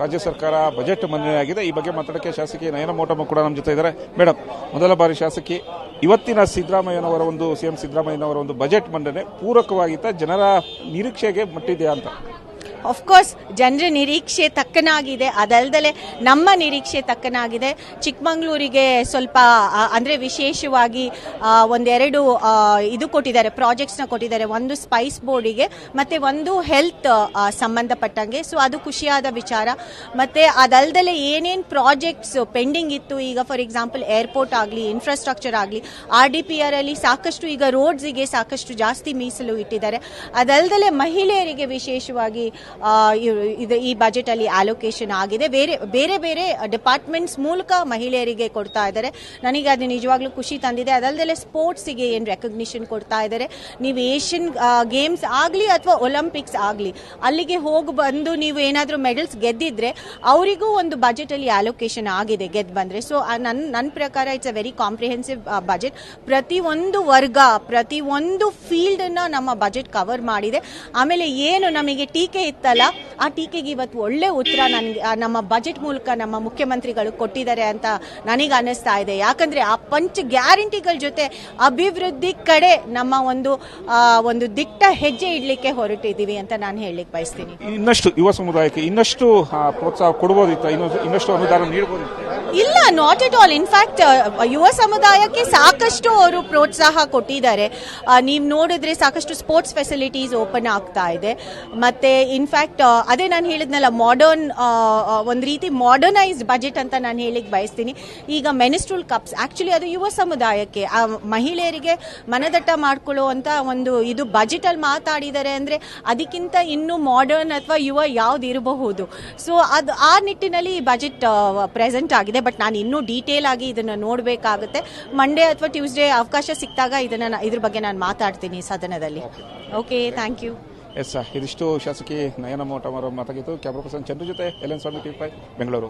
ರಾಜ್ಯ ಸರ್ಕಾರ ಬಜೆಟ್ ಮಂಡನೆಯಾಗಿದೆ. ಈ ಬಗ್ಗೆ ಮಾತಾಡೋಕ್ಕೆ ಶಾಸಕಿ ನಯನ ಮೋಟಮ್ಮ ಕೂಡ ನಮ್ಮ ಜೊತೆ ಇದ್ದಾರೆ. ಮೇಡಮ್, ಮೊದಲ ಬಾರಿ ಶಾಸಕಿ, ಇವತ್ತಿನ ಸಿದ್ದರಾಮಯ್ಯನವರ ಸಿಎಂ ಸಿದ್ದರಾಮಯ್ಯನವರ ಬಜೆಟ್ ಮಂಡನೆ ಪೂರಕವಾಗಿತ್ತ, ಜನರ ನಿರೀಕ್ಷೆಗೆ ಮಟ್ಟಿದೆಯಾ ಅಂತ? ಆಫ್ಕೋರ್ಸ್ ಜನರ ನಿರೀಕ್ಷೆ ತಕ್ಕನಾಗಿದೆ, ಅದಲ್ಲದೆ ನಮ್ಮ ನಿರೀಕ್ಷೆ ತಕ್ಕನಾಗಿದೆ. ಚಿಕ್ಕಮಗಳೂರಿಗೆ ಸ್ವಲ್ಪ ಅಂದರೆ ವಿಶೇಷವಾಗಿ ಒಂದೆರಡು ಇದು ಕೊಟ್ಟಿದ್ದಾರೆ, ಪ್ರಾಜೆಕ್ಟ್ಸ್ನ ಕೊಟ್ಟಿದ್ದಾರೆ. ಒಂದು ಸ್ಪೈಸ್ ಬೋರ್ಡಿಗೆ ಮತ್ತು ಒಂದು ಹೆಲ್ತ್ ಸಂಬಂಧಪಟ್ಟಂಗೆ. ಸೊ ಅದು ಖುಷಿಯಾದ ವಿಚಾರ. ಮತ್ತು ಅದಲ್ಲದೆ ಏನೇನು ಪ್ರಾಜೆಕ್ಟ್ಸ್ ಪೆಂಡಿಂಗ್ ಇತ್ತು, ಈಗ ಫಾರ್ ಎಕ್ಸಾಂಪಲ್ ಏರ್ಪೋರ್ಟ್ ಆಗಲಿ, ಇನ್ಫ್ರಾಸ್ಟ್ರಕ್ಚರ್ ಆಗಲಿ, RDPR ಅಲ್ಲಿ ಸಾಕಷ್ಟು, ಈಗ ರೋಡ್ಸಿಗೆ ಸಾಕಷ್ಟು ಜಾಸ್ತಿ ಮೀಸಲು ಇಟ್ಟಿದ್ದಾರೆ. ಅದಲ್ಲದೆ ಮಹಿಳೆಯರಿಗೆ ವಿಶೇಷವಾಗಿ ಈ ಬಜೆಟ್ ಅಲ್ಲಿ ಅಲೋಕೇಶನ್ ಆಗಿದೆ. ಬೇರೆ ಬೇರೆ ಡಿಪಾರ್ಟ್ಮೆಂಟ್ಸ್ ಮೂಲಕ ಮಹಿಳೆಯರಿಗೆ ಕೊಡ್ತಾ ಇದ್ದಾರೆ. ನನಗೆ ಅದು ನಿಜವಾಗ್ಲೂ ಖುಷಿ ತಂದಿದೆ. ಅದಲ್ಲದೆ ಸ್ಪೋರ್ಟ್ಸ್ಗೆ ಏನು ರೆಕಗ್ನಿಷನ್ ಕೊಡ್ತಾ ಇದ್ದಾರೆ. ನೀವು ಏಷ್ಯನ್ ಗೇಮ್ಸ್ ಆಗಲಿ ಅಥವಾ ಒಲಿಂಪಿಕ್ಸ್ ಆಗಲಿ, ಅಲ್ಲಿಗೆ ಹೋಗಿ ಬಂದು ನೀವು ಏನಾದರೂ ಮೆಡಲ್ಸ್ ಗೆದ್ದಿದ್ರೆ ಅವರಿಗೂ ಒಂದು ಬಜೆಟ್ ಅಲ್ಲಿ ಅಲೋಕೇಶನ್ ಆಗಿದೆ ಗೆದ್ದು ಬಂದ್ರೆ. ಸೊ ನನ್ನ ಪ್ರಕಾರ it's a very comprehensive budget. ಪ್ರತಿಯೊಂದು ವರ್ಗ, ಪ್ರತಿಯೊಂದು ಫೀಲ್ಡ್ ಅನ್ನ ನಮ್ಮ ಬಜೆಟ್ ಕವರ್ ಮಾಡಿದೆ. ಆಮೇಲೆ ಏನು ನಮಗೆ ಟೀಕೆ ಇತ್ತಲ್ಲ, ಆ ಟೀಕೆಗೆ ಇವತ್ತು ಒಳ್ಳೆ ಉತ್ತರ ನಮ್ಮ ಬಜೆಟ್ ಮೂಲಕ ನಮ್ಮ ಮುಖ್ಯಮಂತ್ರಿಗಳು ಕೊಟ್ಟಿದ್ದಾರೆ ಅಂತ ನನಗೆ ಅನ್ನಿಸ್ತಾ ಇದೆ. ಯಾಕಂದ್ರೆ ಆ ಪಂಚ ಗ್ಯಾರಂಟಿಗಳ ಜೊತೆ ಅಭಿವೃದ್ಧಿ ಕಡೆ ನಮ್ಮ ಒಂದು ದಿಟ್ಟ ಹೆಜ್ಜೆ ಇಡ್ಲಿಕ್ಕೆ ಹೊರಟಿದ್ದೀವಿ ಅಂತ ನಾನು ಹೇಳಲಿಕ್ಕೆ ಬಯಸ್ತೀನಿ. ಇನ್ನಷ್ಟು ಯುವ ಸಮುದಾಯಕ್ಕೆ ಇನ್ನಷ್ಟು ಪ್ರೋತ್ಸಾಹ ಕೊಡಬಹುದಿತ್ತ, ಇನ್ನಷ್ಟು ಅನುದಾನ ನೀಡಬಹುದಿತ್ತ? ಇಲ್ಲ, ನಾಟ್ ಎಟ್ ಆಲ್. ಇನ್ಫ್ಯಾಕ್ಟ್ ಯುವ ಸಮುದಾಯಕ್ಕೆ ಸಾಕಷ್ಟು ಅವರು ಪ್ರೋತ್ಸಾಹ ಕೊಟ್ಟಿದ್ದಾರೆ. ನೀವು ನೋಡಿದ್ರೆ ಸಾಕಷ್ಟು ಸ್ಪೋರ್ಟ್ಸ್ ಫೆಸಿಲಿಟೀಸ್ ಓಪನ್ ಆಗ್ತಾ ಇದೆ. ಮತ್ತೆ ಇನ್ಫ್ಯಾಕ್ಟ್ ಅದೇ ನಾನು ಹೇಳಿದ್ನಲ್ಲ, ಮಾಡರ್ನ್ ಒಂದು ರೀತಿ ಮಾಡರ್ನೈಸ್ಡ್ ಬಜೆಟ್ ಅಂತ ನಾನು ಹೇಳಿಕ್ಕೆ ಬಯಸ್ತೀನಿ. ಈಗ ಮೆನಿಸ್ಟ್ರಲ್ ಕಪ್ಸ್ ಆಕ್ಚುಲಿ ಅದು ಯುವ ಸಮುದಾಯಕ್ಕೆ, ಮಹಿಳೆಯರಿಗೆ ಮನದಟ್ಟ ಮಾಡ್ಕೊಳ್ಳುವಂತ ಇದು ಬಜೆಟ್ ಅಲ್ಲಿ ಮಾತಾಡಿದ್ದಾರೆ ಅಂದ್ರೆ ಅದಕ್ಕಿಂತ ಇನ್ನೂ ಮಾಡರ್ನ್ ಅಥವಾ ಯುವ ಯಾವ್ದು ಇರಬಹುದು. ಸೊ ಅದು ಆ ನಿಟ್ಟಿನಲ್ಲಿ ಈ ಬಜೆಟ್ ಪ್ರೆಸೆಂಟ್ ಆಗಿದೆ. ಬಟ್ ನಾನು ಇನ್ನೂ ಡೀಟೇಲ್ ಆಗಿ ಇದನ್ನ ನೋಡಬೇಕಾಗುತ್ತೆ. ಮಂಡೇ ಅಥವಾ ಟ್ಯೂಸ್ಡೇ ಅವಕಾಶ ಸಿಕ್ತಾಗ ಇದ್ರ ಬಗ್ಗೆ ನಾನು ಮಾತಾಡ್ತೀನಿ ಸದನದಲ್ಲಿ. Okay, thank you. ಎಸ್, ಇದಿಷ್ಟು ಶಾಸಕಿ ನಯನ ಮೋಟಮ್ಮ ಮಾತಾಗಿತ್ತು. ಕ್ಯಾಮರಾ ಪರ್ಸನ್ ಚಂದ್ರು ಜೊತೆ LN ಸ್ವಾಮಿ, TV5 ಬೆಂಗಳೂರು.